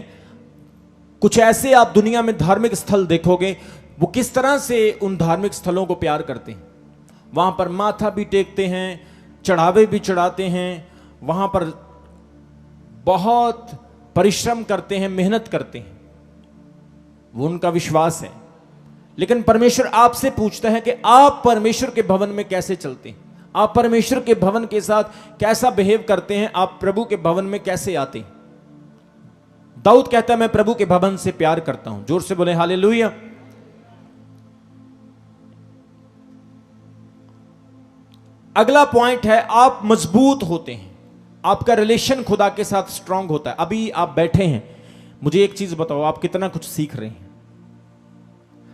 कुछ ऐसे आप दुनिया में धार्मिक स्थल देखोगे, वो किस तरह से उन धार्मिक स्थलों को प्यार करते हैं। वहां पर माथा भी टेकते हैं, चढ़ावे भी चढ़ाते हैं, वहां पर बहुत परिश्रम करते हैं, मेहनत करते हैं। वो उनका विश्वास है। लेकिन परमेश्वर आपसे पूछता है कि आप परमेश्वर के भवन में कैसे चलते हैं, आप परमेश्वर के भवन के साथ कैसा बिहेव करते हैं, आप प्रभु के भवन में कैसे आते हैं। दाऊद कहता है मैं प्रभु के भवन से प्यार करता हूं। जोर से बोले हालेलुया। अगला पॉइंट है, आप मजबूत होते हैं, आपका रिलेशन खुदा के साथ स्ट्रांग होता है। अभी आप बैठे हैं, मुझे एक चीज बताओ, आप कितना कुछ सीख रहे हैं?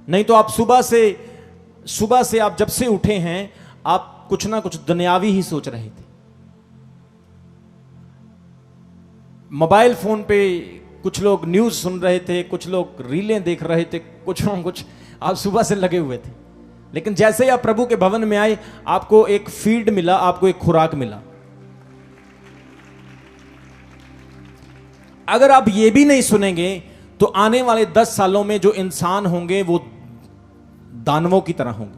नहीं तो आप सुबह से आप जब से उठे हैं, आप कुछ ना कुछ दुनियावी ही सोच रहे थे। मोबाइल फोन पे कुछ लोग न्यूज सुन रहे थे, कुछ लोग रीलें देख रहे थे, कुछ आप सुबह से लगे हुए थे। लेकिन जैसे ही आप प्रभु के भवन में आए, आपको एक फीड मिला, आपको एक खुराक मिला। अगर आप ये भी नहीं सुनेंगे तो आने वाले 10 सालों में जो इंसान होंगे वो दानवों की तरह होंगे।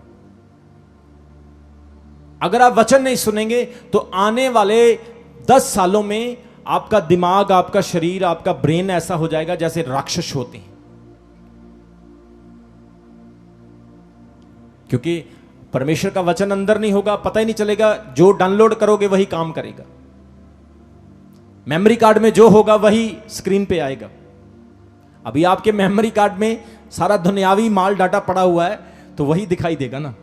अगर आप वचन नहीं सुनेंगे तो आने वाले 10 सालों में आपका दिमाग, आपका शरीर, आपका ब्रेन ऐसा हो जाएगा जैसे राक्षस होते हैं। क्योंकि परमेश्वर का वचन अंदर नहीं होगा, पता ही नहीं चलेगा। जो डाउनलोड करोगे वही काम करेगा। मेमोरी कार्ड में जो होगा वही स्क्रीन पे आएगा। अभी आपके मेमोरी कार्ड में सारा दुनियावी माल डाटा पड़ा हुआ है तो वही दिखाई देगा ना।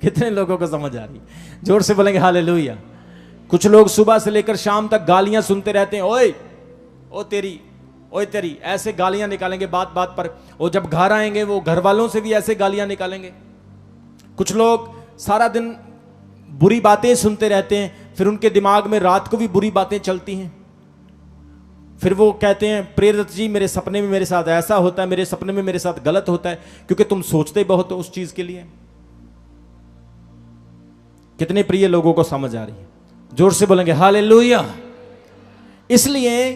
कितने लोगों को समझ आ रही है? जोर से बोलेंगे हालेलुया। कुछ लोग सुबह से लेकर शाम तक गालियां सुनते रहते हैं। ओए ओ तेरी, ओए तेरी, ऐसे गालियां निकालेंगे बात बात पर। और जब घर आएंगे वो घर वालों से भी ऐसे गालियां निकालेंगे। कुछ लोग सारा दिन बुरी बातें सुनते रहते हैं, फिर उनके दिमाग में रात को भी बुरी बातें चलती हैं। फिर वो कहते हैं प्रेरित जी मेरे सपने में मेरे साथ ऐसा होता है, मेरे सपने में मेरे साथ गलत होता है, क्योंकि तुम सोचते बहुत हो उस चीज के लिए। कितने प्रिय लोगों को समझ आ रही है? जोर से बोलेंगे हालेलुया। इसलिए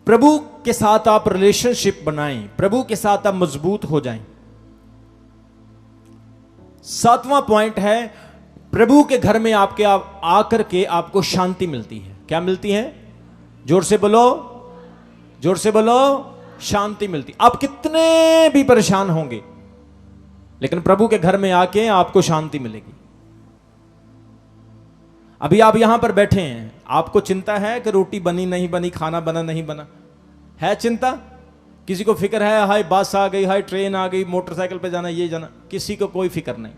प्रभु के साथ आप रिलेशनशिप बनाएं, प्रभु के साथ आप मजबूत हो जाएं। 7वां पॉइंट है, प्रभु के घर में आपके आकर के आपको शांति मिलती है। क्या मिलती है? जोर से बोलो, जोर से बोलो, शांति मिलती। आप कितने भी परेशान होंगे लेकिन प्रभु के घर में आके आपको शांति मिलेगी। अभी आप यहां पर बैठे हैं, आपको चिंता है कि रोटी बनी नहीं बनी, खाना बना नहीं बना? है चिंता? किसी को फिक्र है हाय बस आ गई, हाय ट्रेन आ गई, मोटरसाइकिल पे जाना, ये जाना? किसी को कोई फिक्र नहीं।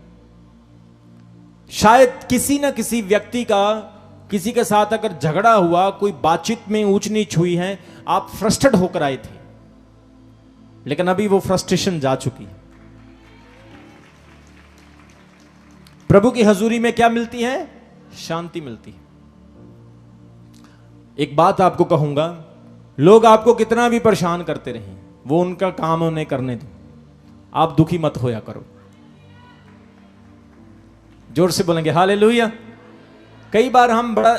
शायद किसी ना किसी व्यक्ति का किसी के साथ अगर झगड़ा हुआ, कोई बातचीत में ऊंच नीच हुई है, आप फ्रस्ट्रेट होकर आए थे, लेकिन अभी वो फ्रस्ट्रेशन जा चुकी है। प्रभु की हजूरी में क्या मिलती है? शांति मिलती है। एक बात आपको कहूंगा, लोग आपको कितना भी परेशान करते रहें, वो उनका काम उन्हें करने दो, आप दुखी मत होया करो। जोर से बोलेंगे हालेलुया। कई बार हम बड़ा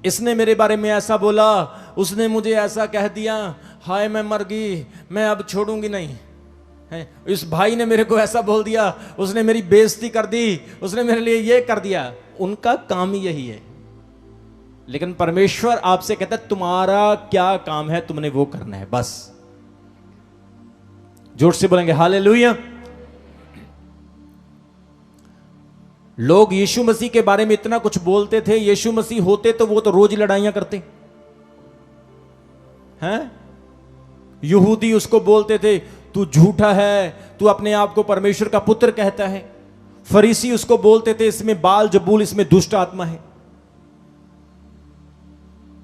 इसने मेरे बारे में ऐसा बोला, उसने मुझे ऐसा कह दिया, हाय मैं मर गई, मैं अब छोड़ूंगी नहीं है। इस भाई ने मेरे को ऐसा बोल दिया, उसने मेरी बेइज्जती कर दी, उसने मेरे लिए ये कर दिया। उनका काम ही यही है। लेकिन परमेश्वर आपसे कहता है तुम्हारा क्या काम है, तुमने वो करना है बस। जोर से बोलेंगे हालेलुया। लोग यीशु मसीह के बारे में इतना कुछ बोलते थे, यीशु मसीह होते तो वो तो रोज लड़ाइयां करते हैं। यहूदी उसको बोलते थे तू झूठा है, तू अपने आप को परमेश्वर का पुत्र कहता है। फरीसी उसको बोलते थे इसमें बाल जबूल, इसमें दुष्ट आत्मा है।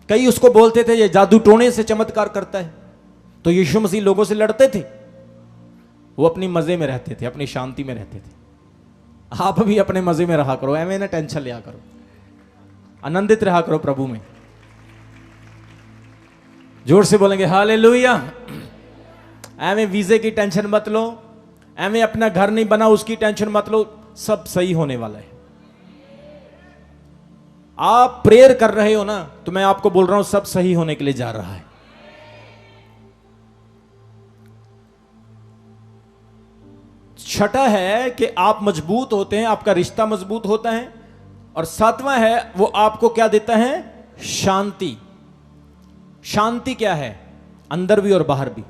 कई उसको बोलते थे ये जादू टोने से चमत्कार करता है। तो यीशु मसीह लोगों से लड़ते थे, वो अपनी मजे में रहते थे, अपनी शांति में रहते थे। आप भी अपने मजे में रहा करो, एवं ना टेंशन लिया करो, आनंदित रहा करो प्रभु में। जोर से बोलेंगे हालेलुया। एवं वीजे की टेंशन मत लो, एवं अपना घर नहीं बना उसकी टेंशन मत लो, सब सही होने वाला है। आप प्रेयर कर रहे हो ना, तो मैं आपको बोल रहा हूं सब सही होने के लिए जा रहा है। छठा है कि आप मजबूत होते हैं, आपका रिश्ता मजबूत होता है। और सातवां है वो आपको क्या देता है, शांति। शांति क्या है, अंदर भी और बाहर भी।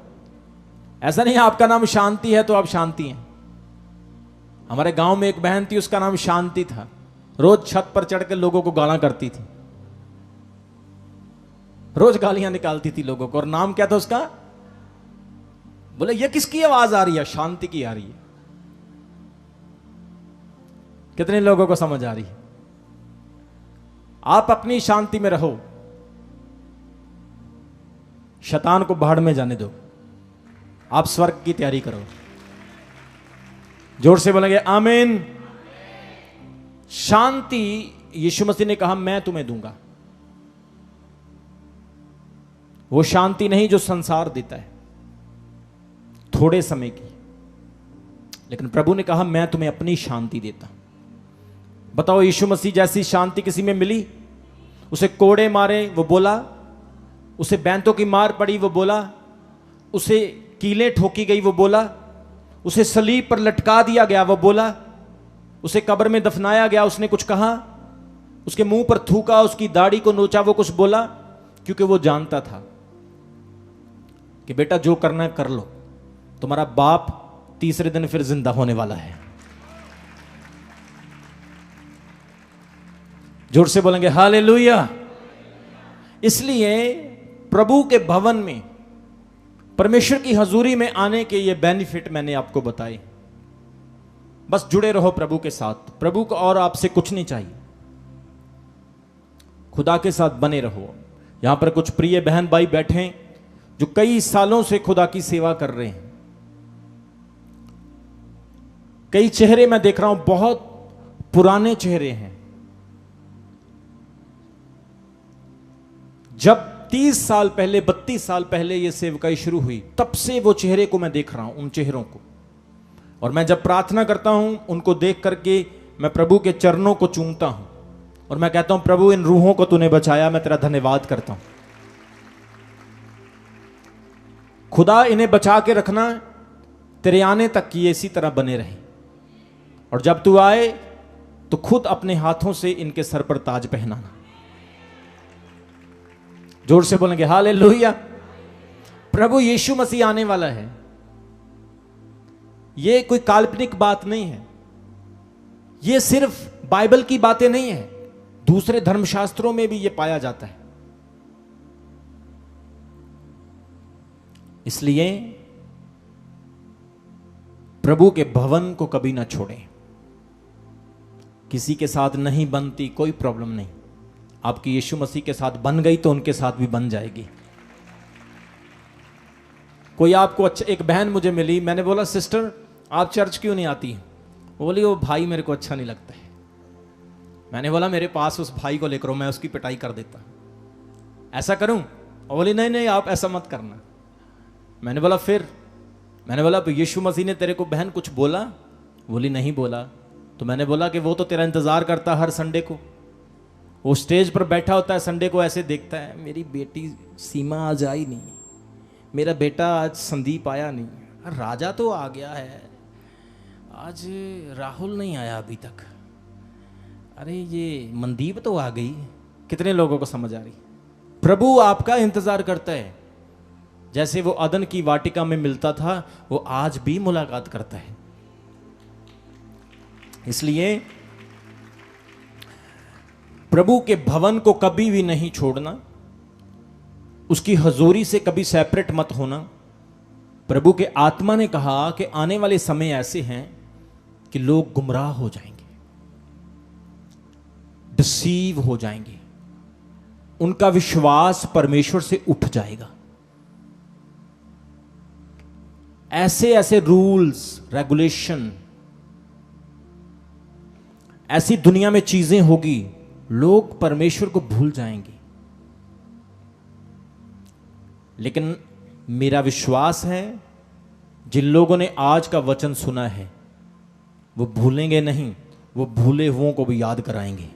ऐसा नहीं है आपका नाम शांति है तो आप शांति हैं। हमारे गांव में एक बहन थी, उसका नाम शांति था। रोज छत पर चढ़कर लोगों को गालियां करती थी, रोज गालियां निकालती थी लोगों को। और नाम क्या था उसका, बोले ये किसकी आवाज आ रही है, शांति की आ रही है। कितने लोगों को समझ आ रही है। आप अपनी शांति में रहो, शैतान को भाड़ में जाने दो, आप स्वर्ग की तैयारी करो। जोर से बोलेंगे आमीन। शांति यीशु मसीह ने कहा मैं तुम्हें दूंगा। वो शांति नहीं जो संसार देता है थोड़े समय की, लेकिन प्रभु ने कहा मैं तुम्हें अपनी शांति देता। बताओ यीशु मसीह जैसी शांति किसी में मिली? उसे कोड़े मारे वो बोला, उसे बैंतों की मार पड़ी वो बोला, उसे कीलें ठोकी गई वो बोला, उसे सलीब पर लटका दिया गया वो बोला, उसे कब्र में दफनाया गया उसने कुछ कहा, उसके मुंह पर थूका, उसकी दाढ़ी को नोचा वो कुछ बोला, क्योंकि वो जानता था कि बेटा जो करना है कर लो, तुम्हारा बाप तीसरे दिन फिर जिंदा होने वाला है। जोर से बोलेंगे हालेलुया। इसलिए प्रभु के भवन में, परमेश्वर की हजूरी में आने के ये बेनिफिट मैंने आपको बताए। बस जुड़े रहो प्रभु के साथ। प्रभु को और आपसे कुछ नहीं चाहिए, खुदा के साथ बने रहो। यहां पर कुछ प्रिय बहन भाई बैठे हैं जो कई सालों से खुदा की सेवा कर रहे हैं। कई चेहरे मैं देख रहा हूं, बहुत पुराने चेहरे हैं। जब 30 साल पहले, 32 साल पहले ये सेवकाई शुरू हुई, तब से वो चेहरे को मैं देख रहा हूं, उन चेहरों को। और मैं जब प्रार्थना करता हूं, उनको देख करके मैं प्रभु के चरणों को चूमता हूं और मैं कहता हूं प्रभु इन रूहों को तूने बचाया, मैं तेरा धन्यवाद करता हूं। खुदा इन्हें बचा के रखना, तेरे आने तक ये इसी तरह बने रहे। और जब तू आए तो खुद अपने हाथों से इनके सर पर ताज पहनाना। जोर से बोलेंगे हालेलुया। प्रभु यीशु मसीह आने वाला है। ये कोई काल्पनिक बात नहीं है, ये सिर्फ बाइबल की बातें नहीं है, दूसरे धर्मशास्त्रों में भी ये पाया जाता है। इसलिए प्रभु के भवन को कभी ना छोड़ें। किसी के साथ नहीं बनती कोई प्रॉब्लम नहीं, आपकी यीशु मसीह के साथ बन गई तो उनके साथ भी बन जाएगी। कोई आपको अच्छा, एक बहन मुझे मिली, मैंने बोला सिस्टर आप चर्च क्यों नहीं आती? वो बोली वो भाई मेरे को अच्छा नहीं लगता है। मैंने बोला मेरे पास उस भाई को लेकर, मैं उसकी पिटाई कर देता। ऐसा करूं? वो बोली नहीं नहीं आप ऐसा मत करना। मैंने बोला फिर? मैंने बोला यीशु मसीह ने तेरे को बहन कुछ बोला? बोली नहीं बोला। तो मैंने बोला कि वो तो तेरा इंतजार करता हर संडे को, वो स्टेज पर बैठा होता है, संडे को ऐसे देखता है, मेरी बेटी सीमा आज आई नहीं, मेरा बेटा आज संदीप आया नहीं, राजा तो आ गया है, आज राहुल नहीं आया अभी तक, अरे ये मनदीप तो आ गई। कितने लोगों को समझ आ रही? प्रभु आपका इंतजार करता है। जैसे वो अदन की वाटिका में मिलता था, वो आज भी मुलाकात करता है। इसलिए प्रभु के भवन को कभी भी नहीं छोड़ना, उसकी हजूरी से कभी सेपरेट मत होना। प्रभु के आत्मा ने कहा कि आने वाले समय ऐसे हैं कि लोग गुमराह हो जाएंगे, डिसीव हो जाएंगे, उनका विश्वास परमेश्वर से उठ जाएगा। ऐसे ऐसे रूल्स रेगुलेशन, ऐसी दुनिया में चीजें होगी, लोग परमेश्वर को भूल जाएंगे। लेकिन मेरा विश्वास है जिन लोगों ने आज का वचन सुना है वो भूलेंगे नहीं, वो भूले हुओं को भी याद कराएंगे।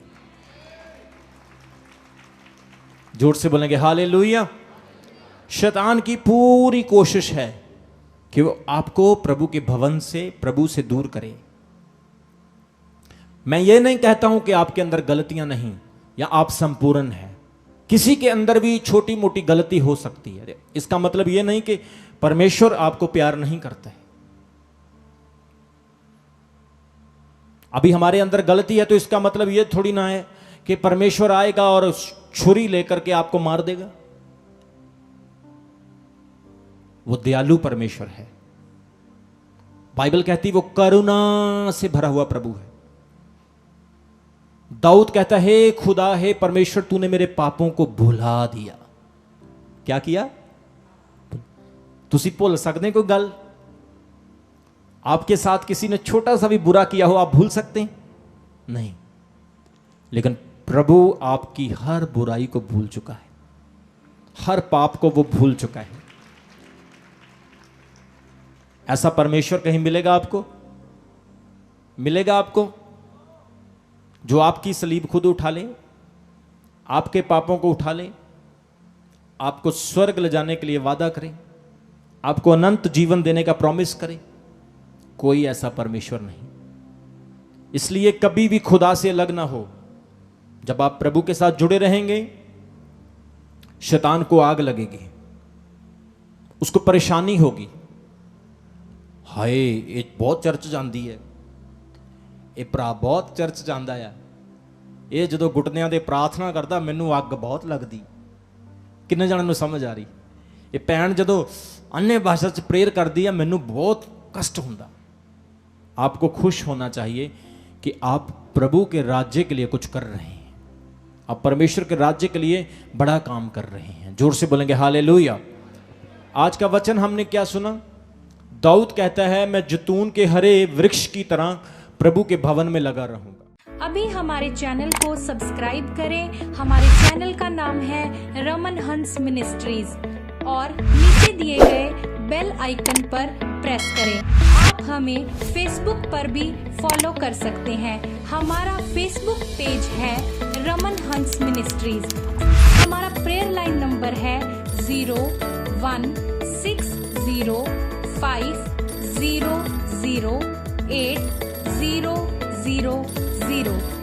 जोर से बोलेंगे हालेलुया। शैतान की पूरी कोशिश है कि वो आपको प्रभु के भवन से, प्रभु से दूर करे। मैं ये नहीं कहता हूं कि आपके अंदर गलतियां नहीं या आप संपूर्ण हैं, किसी के अंदर भी छोटी मोटी गलती हो सकती है। इसका मतलब यह नहीं कि परमेश्वर आपको प्यार नहीं करता है। अभी हमारे अंदर गलती है तो इसका मतलब यह थोड़ी ना है कि परमेश्वर आएगा और छुरी लेकर के आपको मार देगा। वो दयालु परमेश्वर है। बाइबल कहती वो करुणा से भरा हुआ प्रभु है। दाऊद कहता है खुदा है परमेश्वर, तूने मेरे पापों को भुला दिया। क्या किया? तुसी भूल सकते कोई गल? आपके साथ किसी ने छोटा सा भी बुरा किया हो, आप भूल सकते हैं? नहीं। लेकिन प्रभु आपकी हर बुराई को भूल चुका है, हर पाप को वो भूल चुका है। ऐसा परमेश्वर कहीं मिलेगा आपको? मिलेगा आपको जो आपकी सलीब खुद उठा ले, आपके पापों को उठा ले, आपको स्वर्ग ले जाने के लिए वादा करे, आपको अनंत जीवन देने का प्रॉमिस करे? कोई ऐसा परमेश्वर नहीं। इसलिए कभी भी खुदा से अलग ना हो। जब आप प्रभु के साथ जुड़े रहेंगे, शैतान को आग लगेगी, उसको परेशानी होगी। हाय ये बहुत चर्च जाती है, ये भरा बहुत चर्च जाता है, ये जो घुटनियां दे प्रार्थना करता मैनू अग बहुत लगती। किन्ने जणों समझ आ रही? ये भैन जो अन्य भाषा च प्रेयर करती है मैनू बहुत कष्ट होता। आपको खुश होना चाहिए कि आप प्रभु के राज्य के लिए कुछ कर रहे हैं, आप परमेश्वर के राज्य के लिए बड़ा काम कर रहे हैं। जोर से बोलेंगे हालेलुया। आज का वचन हमने क्या सुना? दाऊद कहता है मैं जैतून के हरे वृक्ष की तरह प्रभु के भवन में लगा रहूंगा। अभी हमारे चैनल को सब्सक्राइब करें। हमारे चैनल का नाम है रमन हंस मिनिस्ट्रीज और नीचे दिए गए बेल आइकन पर प्रेस करें। आप हमें फेसबुक पर भी फॉलो कर सकते हैं। हमारा फेसबुक पेज है रमन हंस मिनिस्ट्रीज। हमारा प्रेयर लाइन नंबर है 0160500800।